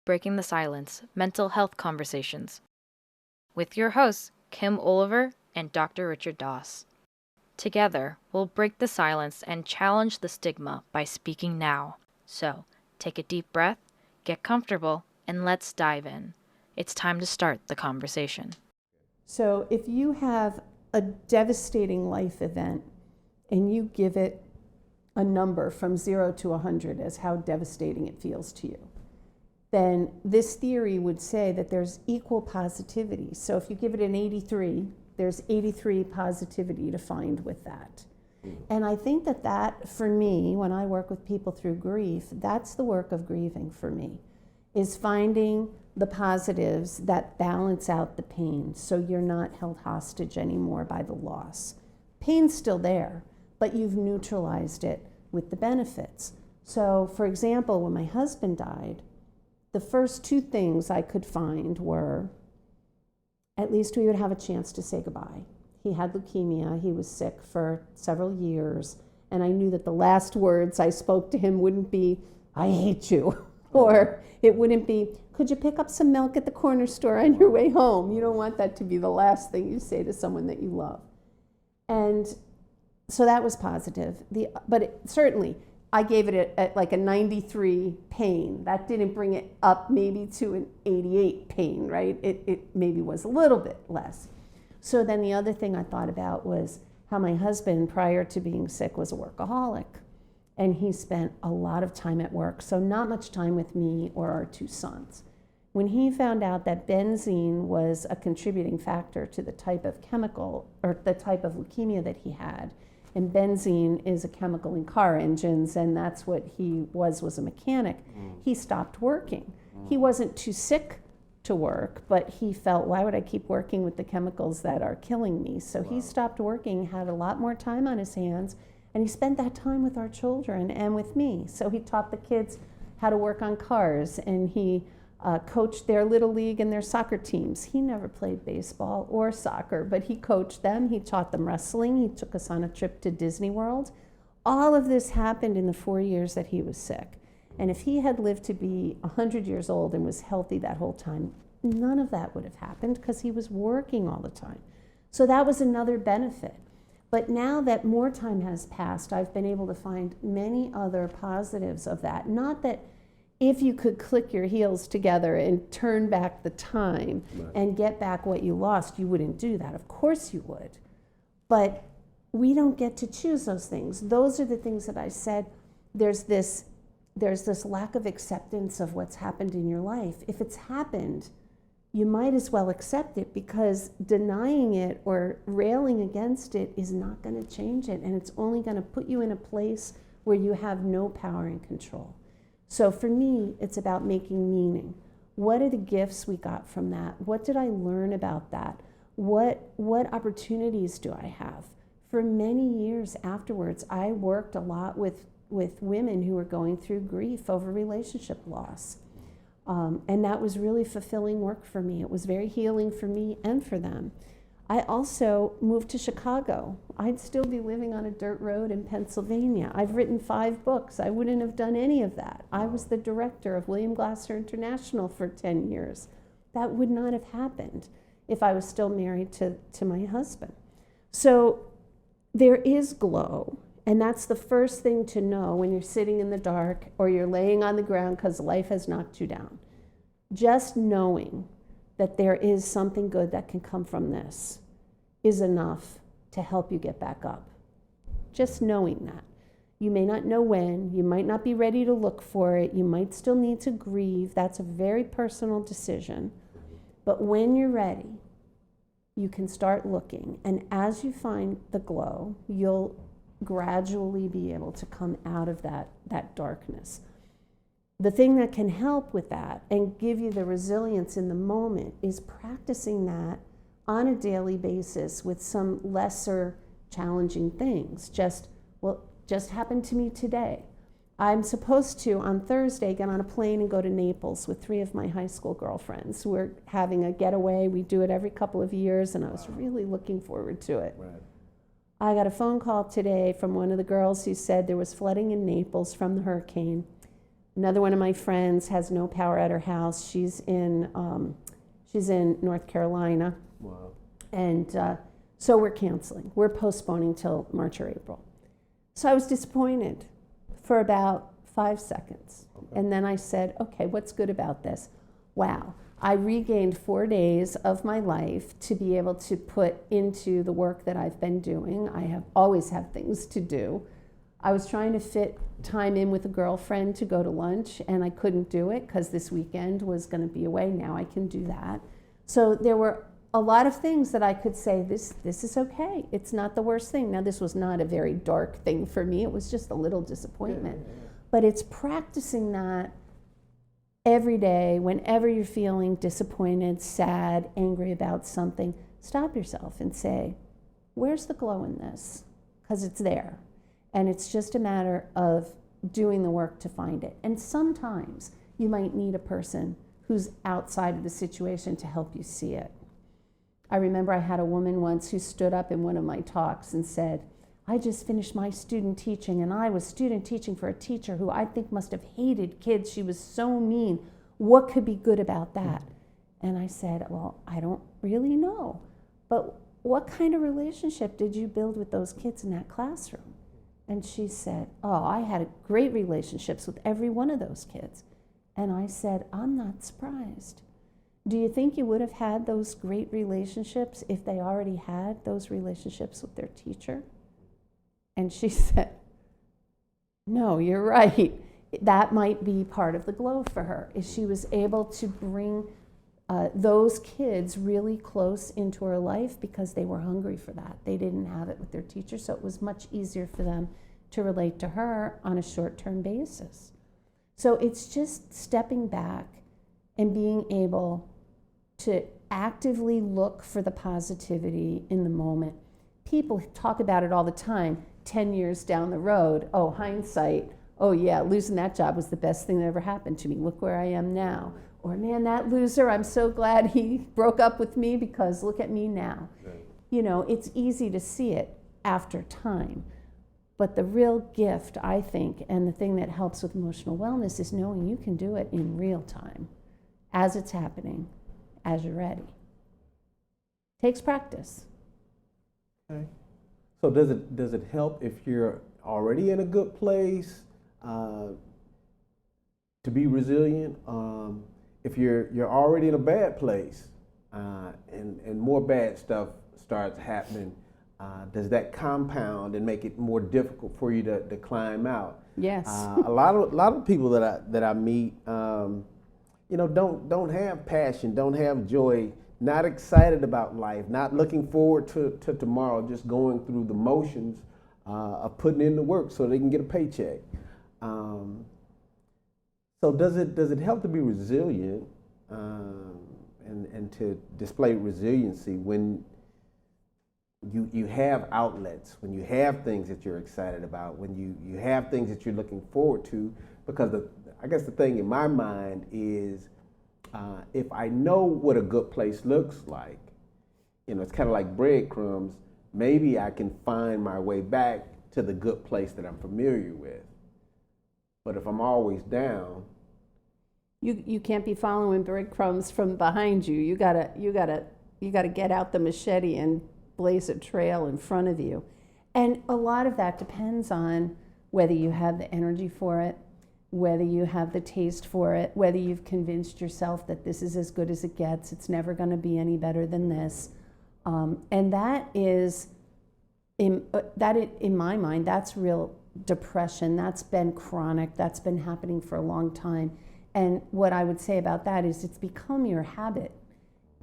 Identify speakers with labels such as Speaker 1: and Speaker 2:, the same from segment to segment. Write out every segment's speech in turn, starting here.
Speaker 1: Breaking the Silence, Mental Health Conversations, with your hosts, Kim Olver and Dr. Richard Doss. Together, we'll break the silence and challenge the stigma by speaking now. So, take a deep breath, get comfortable, and let's dive in. It's time to start the conversation.
Speaker 2: So if you have a devastating life event and you give it a number from 0 to 100 as how devastating it feels to you, then this theory would say that there's equal positivity. So if you give it an 83, there's 83 positivity to find with that. And I think that for me, when I work with people through grief, that's the work of grieving for me, is finding the positives that balance out the pain so you're not held hostage anymore by the loss. Pain's still there, but you've neutralized it with the benefits. So, for example, when my husband died, the first two things I could find were at least we would have a chance to say goodbye. He had leukemia, he was sick for several years, and I knew that the last words I spoke to him wouldn't be, "I hate you," or it wouldn't be, "Could you pick up some milk at the corner store on your way home?" You don't want that to be the last thing you say to someone that you love. And so that was positive. Certainly, I gave it like a 93 pain. That didn't bring it up maybe to an 88 pain, right? It maybe was a little bit less. So then the other thing I thought about was how my husband, prior to being sick, was a workaholic. And he spent a lot of time at work, so not much time with me or our two sons. When he found out that benzene was a contributing factor to the type of chemical or the type of leukemia that he had, and benzene is a chemical in car engines, and that's what he was a mechanic, he stopped working. He wasn't too sick to work, but he felt, why would I keep working with the chemicals that are killing me? So he stopped working, had a lot more time on his hands, and he spent that time with our children and with me. So he taught the kids how to work on cars, and he coached their little league and their soccer teams. He never played baseball or soccer, but he coached them. He taught them wrestling. He took us on a trip to Disney World. All of this happened in the 4 years that he was sick. And if he had lived to be 100 years old and was healthy that whole time, none of that would have happened because he was working all the time. So that was another benefit. But now that more time has passed, I've been able to find many other positives of that. Not that if you could click your heels together and turn back the time and get back what you lost, you wouldn't do that. Of course you would. But we don't get to choose those things. Those are the things that I said. There's this lack of acceptance of what's happened in your life. If it's happened, you might as well accept it, because denying it or railing against it is not going to change it, and it's only going to put you in a place where you have no power and control. So for me, it's about making meaning. What are the gifts we got from that? What did I learn about that? What opportunities do I have? For many years afterwards, I worked a lot with women who were going through grief over relationship loss. And that was really fulfilling work for me. It was very healing for me and for them. I also moved to Chicago. I'd still be living on a dirt road in Pennsylvania. I've written 5 books. I wouldn't have done any of that. I was the director of William Glasser International for 10 years. That would not have happened if I was still married to my husband. So there is glow. And that's the first thing to know when you're sitting in the dark or you're laying on the ground because life has knocked you down. Just knowing that there is something good that can come from this is enough to help you get back up. Just knowing that. You may not know when, you might not be ready to look for it, you might still need to grieve. That's a very personal decision. But when you're ready, you can start looking. And as you find the glow, you'll gradually be able to come out of that darkness. The thing that can help with that and give you the resilience in the moment is practicing that on a daily basis with some lesser challenging things. Just happened to me today. I'm supposed to, on Thursday, get on a plane and go to Naples with 3 of my high school girlfriends. We're having a getaway. We do it every couple of years, and I was really looking forward to it.
Speaker 3: Right.
Speaker 2: I got a phone call today from one of the girls who said there was flooding in Naples from the hurricane. Another one of my friends has no power at her house. She's in North Carolina.
Speaker 3: Wow.
Speaker 2: And so we're canceling. We're postponing till March or April. So I was disappointed for about 5 seconds.
Speaker 3: Okay.
Speaker 2: And then I said, okay, what's good about this? Wow. I regained 4 days of my life to be able to put into the work that I've been doing. I have always have things to do. I was trying to fit time in with a girlfriend to go to lunch, and I couldn't do it because this weekend was going to be away. Now I can do that. So there were a lot of things that I could say, this is okay. It's not the worst thing. Now, this was not a very dark thing for me. It was just a little disappointment.
Speaker 3: Yeah.
Speaker 2: But it's practicing that every day, whenever you're feeling disappointed, sad, angry about something, stop yourself and say, where's the glow in this? Because it's there. And it's just a matter of doing the work to find it. And sometimes you might need a person who's outside of the situation to help you see it. I remember I had a woman once who stood up in one of my talks and said, I just finished my student teaching, and I was student teaching for a teacher who I think must have hated kids. She was so mean. What could be good about that? And I said, well, I don't really know. But what kind of relationship did you build with those kids in that classroom? And she said, oh, I had great relationships with every one of those kids. And I said, I'm not surprised. Do you think you would have had those great relationships if they already had those relationships with their teacher? And she said, no, you're right. That might be part of the glow for her, is she was able to bring those kids really close into her life because they were hungry for that. They didn't have it with their teacher, so it was much easier for them to relate to her on a short-term basis. So it's just stepping back and being able to actively look for the positivity in the moment. People talk about it all the time, 10 years down the road, oh, hindsight, oh yeah, losing that job was the best thing that ever happened to me. Look where I am now. Or, man, that loser, I'm so glad he broke up with me because look at me now.
Speaker 3: Right.
Speaker 2: You know, it's easy to see it after time. But the real gift, I think, and the thing that helps with emotional wellness is knowing you can do it in real time, as it's happening, as you're ready. Takes practice.
Speaker 3: Okay. So does it help if you're already in a good place to be resilient? If you're already in a bad place and more bad stuff starts happening, does that compound and make it more difficult for you to climb out?
Speaker 2: Yes.
Speaker 3: A lot of people that I meet, don't have passion, don't have joy, not excited about life, not looking forward to tomorrow, just going through the motions of putting in the work so they can get a paycheck. So does it help to be resilient and to display resiliency when you have outlets, when you have things that you're excited about, when you have things that you're looking forward to? Because I guess the thing in my mind is if I know what a good place looks like, it's kind of like breadcrumbs, maybe I can find my way back to the good place that I'm familiar with. But if I'm always down,
Speaker 2: You can't be following breadcrumbs from behind you. You gotta get out the machete and blaze a trail in front of you. And a lot of that depends on whether you have the energy for it, whether you have the taste for it, whether you've convinced yourself that this is as good as it gets, it's never going to be any better than this. And that is, in my mind, that's real depression. That's been chronic. That's been happening for a long time. And what I would say about that is it's become your habit.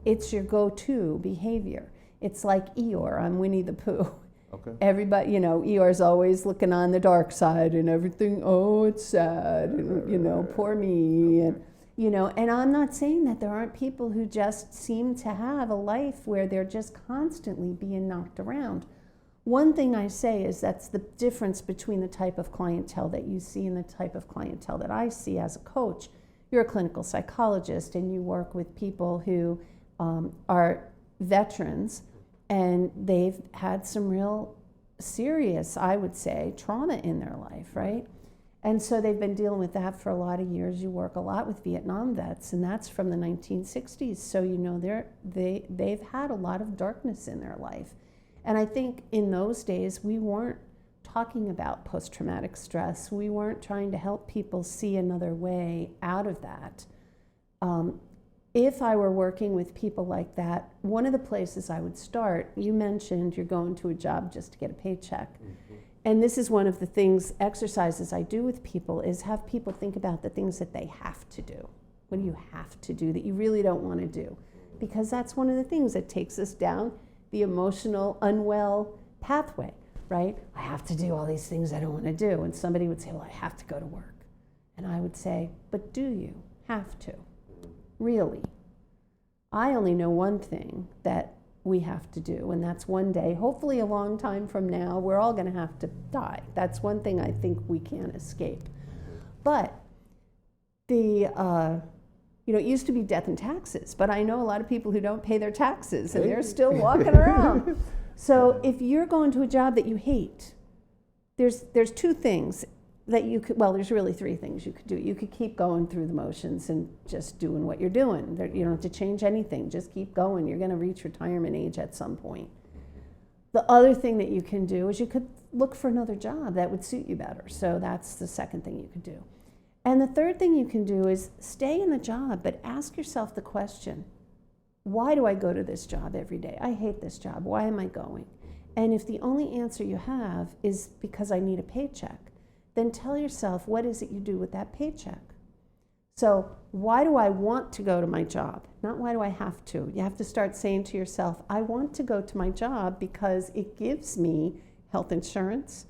Speaker 2: It's your go-to behavior. It's like Eeyore on Winnie the Pooh.
Speaker 3: okay.
Speaker 2: Everybody, Eeyore's always looking on the dark side and everything, oh, it's sad, and, poor me.
Speaker 3: Okay.
Speaker 2: And I'm not saying that there aren't people who just seem to have a life where they're just constantly being knocked around. One thing I say is that's the difference between the type of clientele that you see and the type of clientele that I see as a coach. You're a clinical psychologist and you work with people who are veterans and they've had some real serious, I would say, trauma in their life, right? And so they've been dealing with that for a lot of years. You work a lot with Vietnam vets, and that's from the 1960s. So they've had a lot of darkness in their life. And I think in those days, we weren't talking about post-traumatic stress. We weren't trying to help people see another way out of that. If I were working with people like that, one of the places I would start, you mentioned you're going to a job just to get a paycheck. Mm-hmm. And this is one of the exercises I do with people, is have people think about the things that they have to do. What do you have to do that you really don't want to do? Because that's one of the things that takes us down the emotional, unwell pathway, right? I have to do all these things I don't want to do. And somebody would say, well, I have to go to work. And I would say, but do you have to? Really? I only know one thing that we have to do, and that's one day, hopefully a long time from now, we're all going to have to die. That's one thing I think we can't escape. But it used to be death and taxes, but I know a lot of people who don't pay their taxes, and they're still walking around. So if you're going to a job that you hate, there's two things that you could, well, there's really three things you could do. You could keep going through the motions and just doing what you're doing. You don't have to change anything. Just keep going. You're going to reach retirement age at some point. The other thing that you can do is you could look for another job that would suit you better. So that's the second thing you could do. And the third thing you can do is stay in the job, but ask yourself the question, why do I go to this job every day? I hate this job. Why am I going? And if the only answer you have is because I need a paycheck, then tell yourself, what is it you do with that paycheck? So why do I want to go to my job? Not why do I have to. You have to start saying to yourself, I want to go to my job because it gives me health insurance.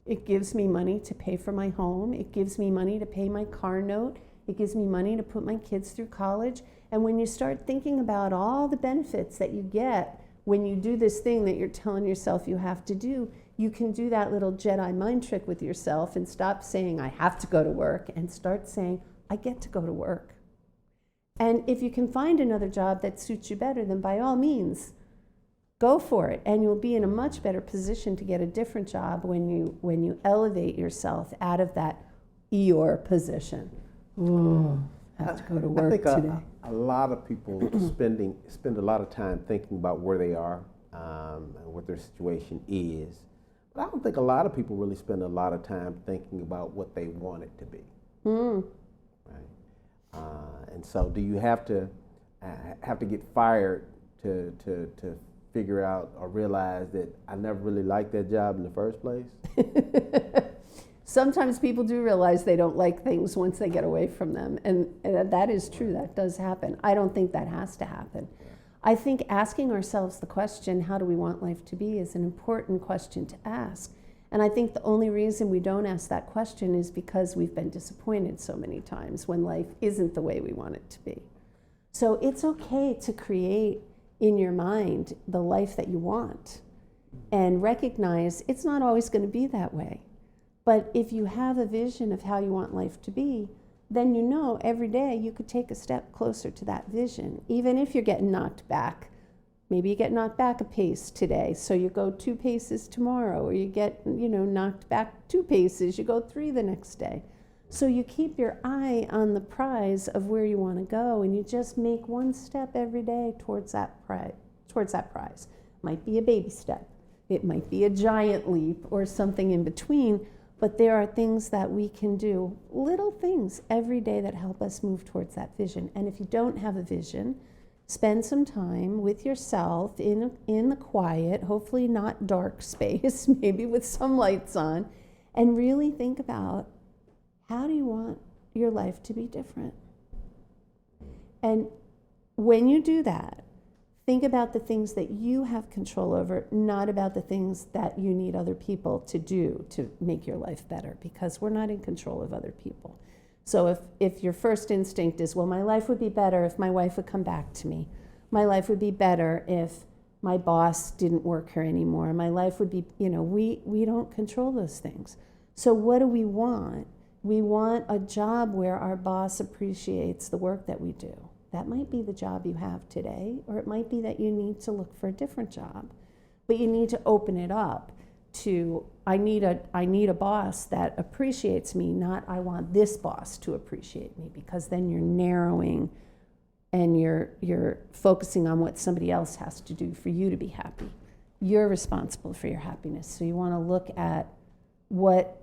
Speaker 2: It gives me money to pay for my home. It gives me money to pay my car note. It gives me money to put my kids through college. And when you start thinking about all the benefits that you get when you do this thing that you're telling yourself you have to do, you can do that little Jedi mind trick with yourself and stop saying, I have to go to work, and start saying, I get to go to work. And if you can find another job that suits you better, then by all means, go for it. And you'll be in a much better position to get a different job when you elevate yourself out of that Eeyore position. Ooh, I have to go to work today.
Speaker 3: A lot of people spend a lot of time thinking about where they are and what their situation is. But I don't think a lot of people really spend a lot of time thinking about what they want it to be. Right? And so, do you have to get fired to figure out or realize that I never really liked that job in the first place?
Speaker 2: Sometimes people do realize they don't like things once they get away from them, and that is true. That does happen. I don't think that has to happen. I think asking ourselves the question, how do we want life to be, is an important question to ask. And I think the only reason we don't ask that question is because we've been disappointed so many times when life isn't the way we want it to be. So it's okay to create in your mind the life that you want and recognize it's not always going to be that way. But if you have a vision of how you want life to be, then you know every day you could take a step closer to that vision, even if you're getting knocked back. Maybe you get knocked back a pace today, so you go 2 paces tomorrow, or you get knocked back 2 paces, you go 3 the next day. So you keep your eye on the prize of where you want to go, and you just make 1 step every day towards that prize. Might be a baby step, it might be a giant leap, or something in between. But there are things that we can do, little things every day that help us move towards that vision. And if you don't have a vision, spend some time with yourself in the quiet, hopefully not dark space, maybe with some lights on, and really think about, how do you want your life to be different? And when you do that, think about the things that you have control over, not about the things that you need other people to do to make your life better, because we're not in control of other people. So if your first instinct is, well, my life would be better if my wife would come back to me. My life would be better if my boss didn't work here anymore. My life would be, we don't control those things. So what do we want? We want a job where our boss appreciates the work that we do. That might be the job you have today, or it might be that you need to look for a different job. But you need to open it up to I need a boss that appreciates me, not I want this boss to appreciate me, because then you're narrowing and you're focusing on what somebody else has to do for you to be happy. You're responsible for your happiness. So you want to look at what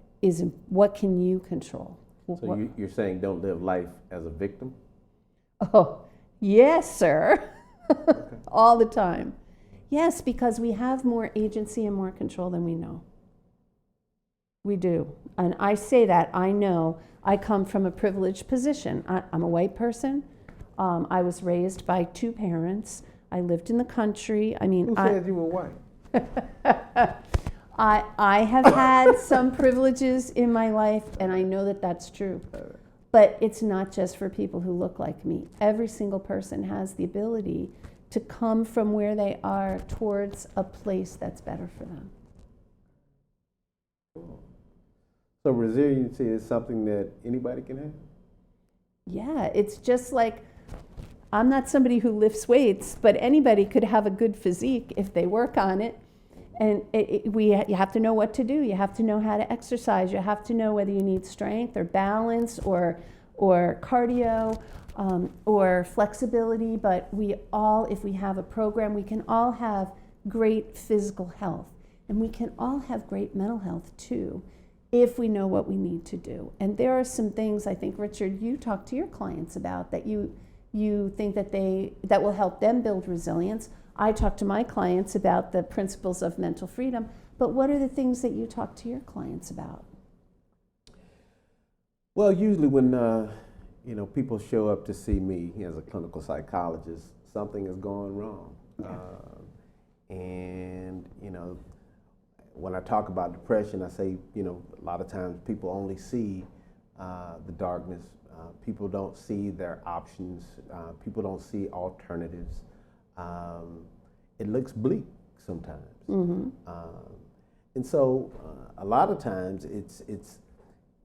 Speaker 2: can you control.
Speaker 3: So you're saying don't live life as a victim?
Speaker 2: Oh, yes, sir.
Speaker 3: Okay.
Speaker 2: All the time. Yes, because we have more agency and more control than we know. We do. And I say that, I know, I come from a privileged position. I'm a white person. I was raised by two parents. I lived in the country. I mean,
Speaker 3: Who said you were white?
Speaker 2: I have had some privileges in my life, and I know that that's true. But it's not just for people who look like me. Every single person has the ability to come from where they are towards a place that's better for them.
Speaker 3: So resiliency is something that anybody can have?
Speaker 2: Yeah, it's just like, I'm not somebody who lifts weights, but anybody could have a good physique if they work on it. And you have to know what to do. You have to know how to exercise. You have to know whether you need strength or balance or cardio or flexibility. But we all, if we have a program, we can all have great physical health. And we can all have great mental health too, if we know what we need to do. And there are some things, I think, Richard, you talk to your clients about that you think that will help them build resilience. I talk to my clients about the principles of mental freedom, but what are the things that you talk to your clients about?
Speaker 3: Well, usually when people show up to see me as a clinical psychologist, something has gone wrong.
Speaker 2: Yeah.
Speaker 3: And when I talk about depression, I say, a lot of times people only see the darkness. People don't see their options. People don't see alternatives. It looks bleak sometimes.
Speaker 2: Mm-hmm.
Speaker 3: And so a lot of times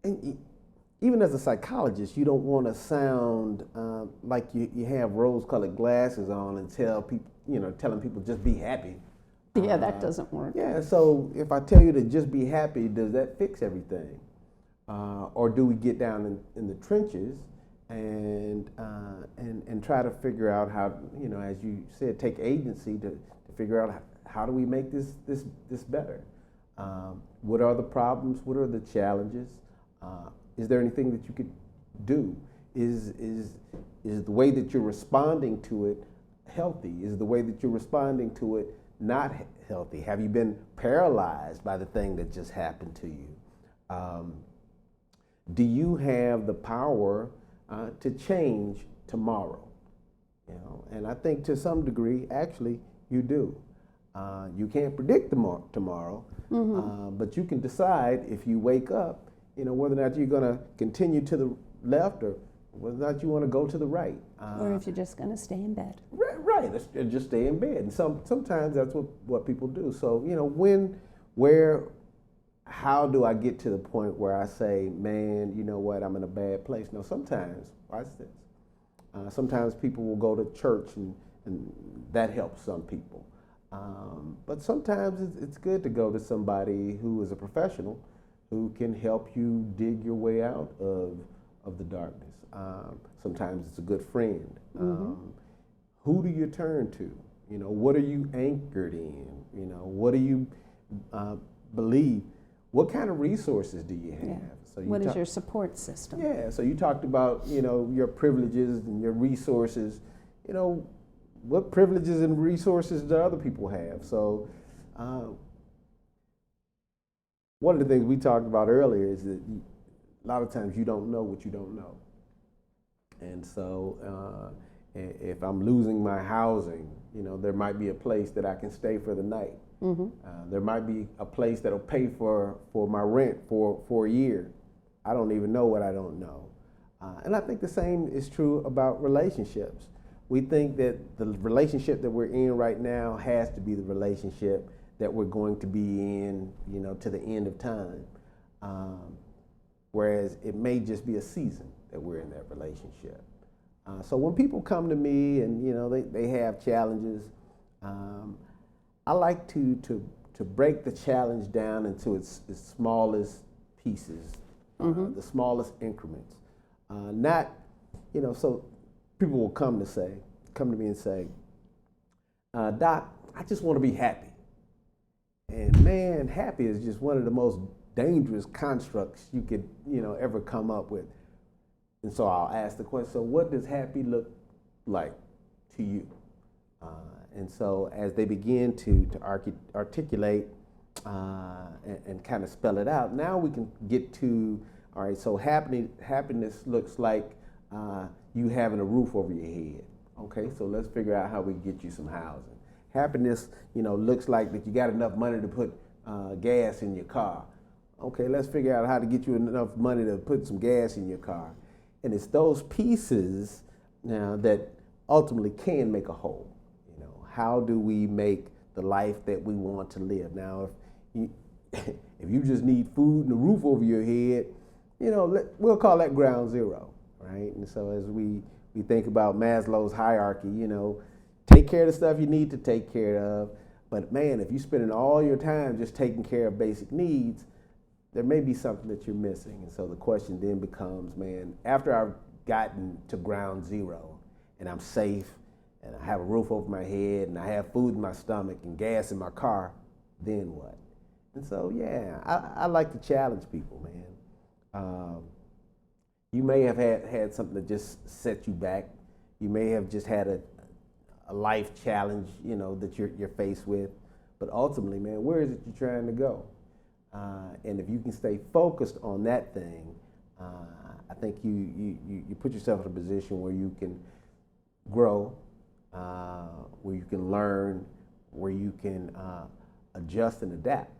Speaker 3: and even as a psychologist, you don't want to sound like you have rose-colored glasses on and telling people just be happy.
Speaker 2: Yeah, that doesn't work.
Speaker 3: Yeah, so if I tell you to just be happy, does that fix everything? Or do we get down in the trenches and try to figure out how, as you said, take agency to figure out how do we make this better? What are the problems? What are the challenges? Is there anything that you could do? Is the way that you're responding to it healthy? Is the way that you're responding to it not healthy? Have you been paralyzed by the thing that just happened to you? Do you have the power to change tomorrow? And I think to some degree, actually, you do. You can't predict tomorrow,
Speaker 2: Mm-hmm.
Speaker 3: but you can decide if you wake up, whether or not you're going to continue to the left or whether or not you want to go to the right.
Speaker 2: Or if you're just going to stay in bed.
Speaker 3: Right. Just stay in bed. And sometimes that's what people do. So, how do I get to the point where I say, man, you know what, I'm in a bad place? No, sometimes, watch this. Sometimes people will go to church and that helps some people. But sometimes it's good to go to somebody who is a professional who can help you dig your way out of the darkness. Sometimes it's a good friend.
Speaker 2: Mm-hmm.
Speaker 3: Who do you turn to? What are you anchored in? What do you believe? What kind of resources do you have?
Speaker 2: Yeah.
Speaker 3: So
Speaker 2: What is your support system?
Speaker 3: Yeah, so you talked about, your privileges and your resources. What privileges and resources do other people have? So one of the things we talked about earlier is that a lot of times you don't know what you don't know. And so if I'm losing my housing, there might be a place that I can stay for the night.
Speaker 2: Mm-hmm.
Speaker 3: There might be a place that'll pay for my rent for a year. I don't even know what I don't know. And I think the same is true about relationships. We think that the relationship that we're in right now has to be the relationship that we're going to be in, to the end of time. Whereas it may just be a season that we're in that relationship. So when people come to me and, they have challenges, I like to break the challenge down into its smallest pieces, the smallest increments. Not, so people will come to me and say, Doc, I just want to be happy. And man, happy is just one of the most dangerous constructs you could, ever come up with. And so I'll ask the question, so what does happy look like to you? And so as they begin to articulate and kind of spell it out, now we can get to, all right, so happiness looks like you having a roof over your head. Okay, so let's figure out how we get you some housing. Happiness, looks like that you got enough money to put gas in your car. Okay, let's figure out how to get you enough money to put some gas in your car. And it's those pieces now that ultimately can make a whole. How do we make the life that we want to live? Now, if you just need food and a roof over your head, we'll call that ground zero, right? And so as we think about Maslow's hierarchy, take care of the stuff you need to take care of. But man, if you're spending all your time just taking care of basic needs, there may be something that you're missing. And so the question then becomes, man, after I've gotten to ground zero and I'm safe and I have a roof over my head and I have food in my stomach and gas in my car, then what? And so, yeah, I like to challenge people, man. You may have had something that just set you back. You may have just had a life challenge, that you're faced with. But ultimately, man, where is it you're trying to go? And if you can stay focused on that thing, I think you put yourself in a position where you can grow, where you can learn, where you can adjust and adapt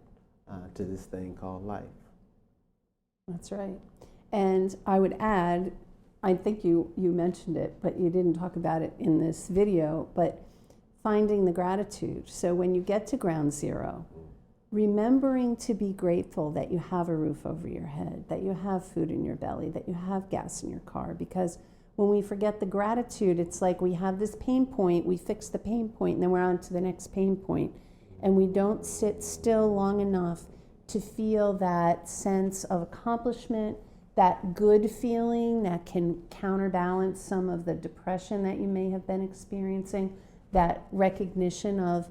Speaker 3: to this thing called life.
Speaker 2: That's right. And I would add, I think you mentioned it, but you didn't talk about it in this video, but finding the gratitude. So when you get to ground zero, remembering to be grateful that you have a roof over your head, that you have food in your belly, that you have gas in your car. Because when we forget the gratitude, it's like we have this pain point, we fix the pain point, and then we're on to the next pain point. And we don't sit still long enough to feel that sense of accomplishment, that good feeling that can counterbalance some of the depression that you may have been experiencing, that recognition of,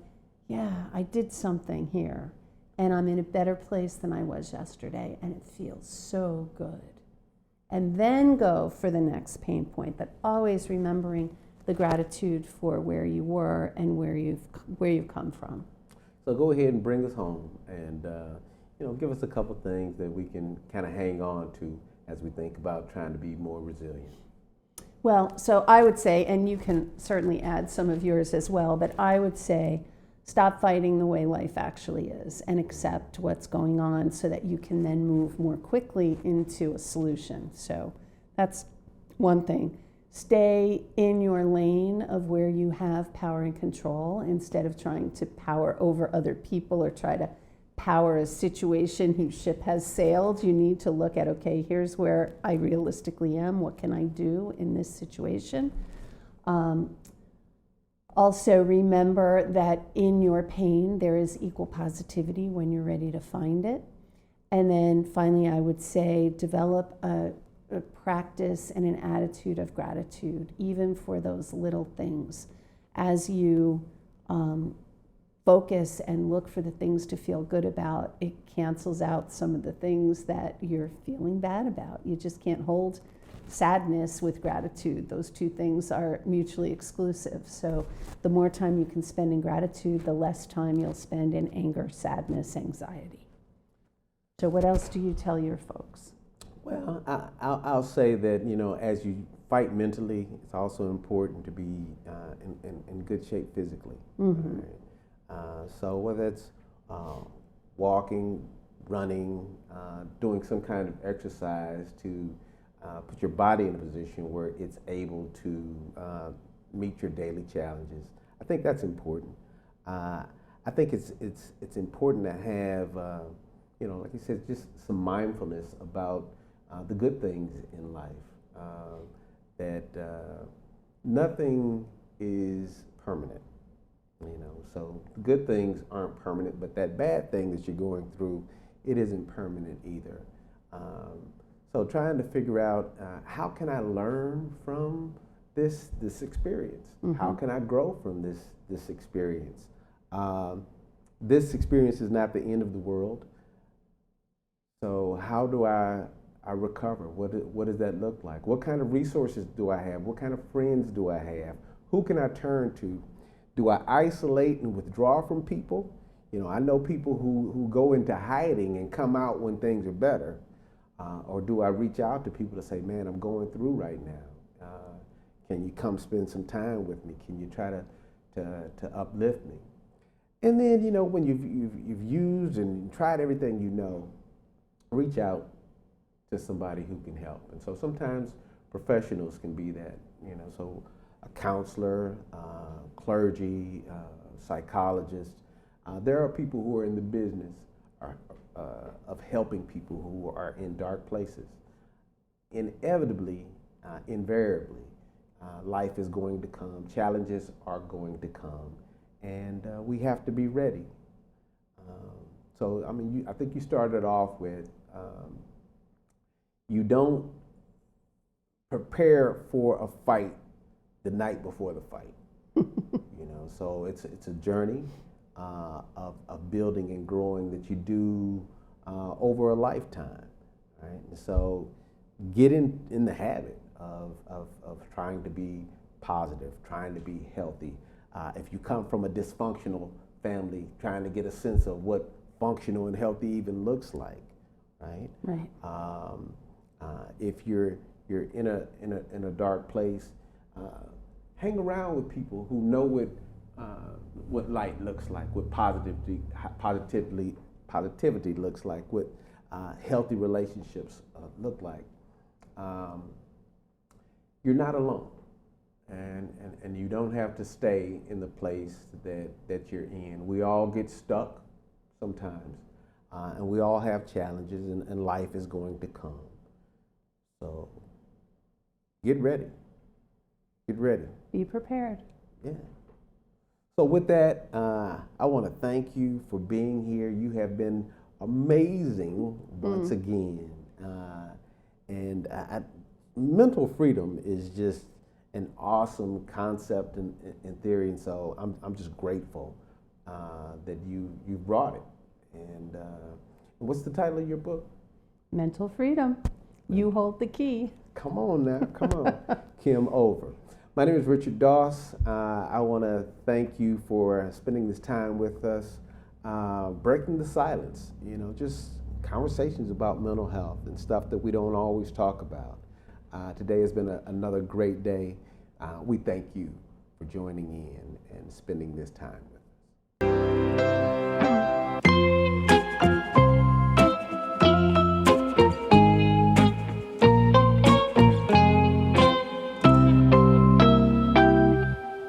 Speaker 2: yeah, I did something here, and I'm in a better place than I was yesterday, and it feels so good. And then go for the next pain point, but always remembering the gratitude for where you were and where you've come from.
Speaker 3: So go ahead and bring us home, and give us a couple things that we can kind of hang on to as we think about trying to be more resilient.
Speaker 2: Well, so I would say, and you can certainly add some of yours as well, but I would say stop fighting the way life actually is and accept what's going on so that you can then move more quickly into a solution. So that's one thing. Stay in your lane of where you have power and control instead of trying to power over other people or try to power a situation whose ship has sailed. You need to look at, okay, here's where I realistically am. What can I do in this situation? Also remember that in your pain, there is equal positivity when you're ready to find it. And then finally, I would say develop a practice and an attitude of gratitude, even for those little things. As you focus and look for the things to feel good about, it cancels out some of the things that you're feeling bad about. You just can't hold sadness with gratitude. Those two things are mutually exclusive. So the more time you can spend in gratitude, the less time you'll spend in anger, sadness, anxiety. So what else do you tell your folks?
Speaker 3: Well, I'll say that, as you fight mentally, it's also important to be in good shape physically.
Speaker 2: Mm-hmm.
Speaker 3: Right? So whether it's walking, running, doing some kind of exercise to put your body in a position where it's able to meet your daily challenges, I think that's important. I think it's important to have, like you said, just some mindfulness about the good things in life. That nothing is permanent. So good things aren't permanent, but that bad thing that you're going through, it isn't permanent either. So trying to figure out how can I learn from this experience? Mm-hmm. How can I grow from this experience? This experience is not the end of the world. So how do I recover? What does that look like? What kind of resources do I have? What kind of friends do I have? Who can I turn to? Do I isolate and withdraw from people? I know people who go into hiding and come out when things are better. Or do I reach out to people to say, man, I'm going through right now. Can you come spend some time with me? Can you try to uplift me? And then, when you've used and tried everything reach out to somebody who can help. And so sometimes professionals can be that, so a counselor, clergy, psychologist. There are people who are in the business of helping people who are in dark places. Inevitably, invariably, life is going to come, challenges are going to come, and we have to be ready. I think you started off with, you don't prepare for a fight the night before the fight. So it's a journey of building and growing that you do over a lifetime, right? And so get in the habit of trying to be positive, trying to be healthy. If you come from a dysfunctional family, trying to get a sense of what functional and healthy even looks like, right?
Speaker 2: Right.
Speaker 3: If you're in a dark place, hang around with people who know what light looks like, what positivity looks like, what healthy relationships look like. You're not alone, and you don't have to stay in the place that you're in. We all get stuck sometimes, and we all have challenges, and life is going to come. So get ready. Get ready.
Speaker 2: Be prepared.
Speaker 3: Yeah. So with that, I want to thank you for being here. You have been amazing once again. And mental freedom is just an awesome concept and theory. And so I'm just grateful that you brought it. And what's the title of your book?
Speaker 2: Mental freedom. You hold the key.
Speaker 3: Come on now, come on. Kim Olver. My name is Richard Doss. I want to thank you for spending this time with us, breaking the silence, just conversations about mental health and stuff that we don't always talk about. Today has been another great day. We thank you for joining in and spending this time with us.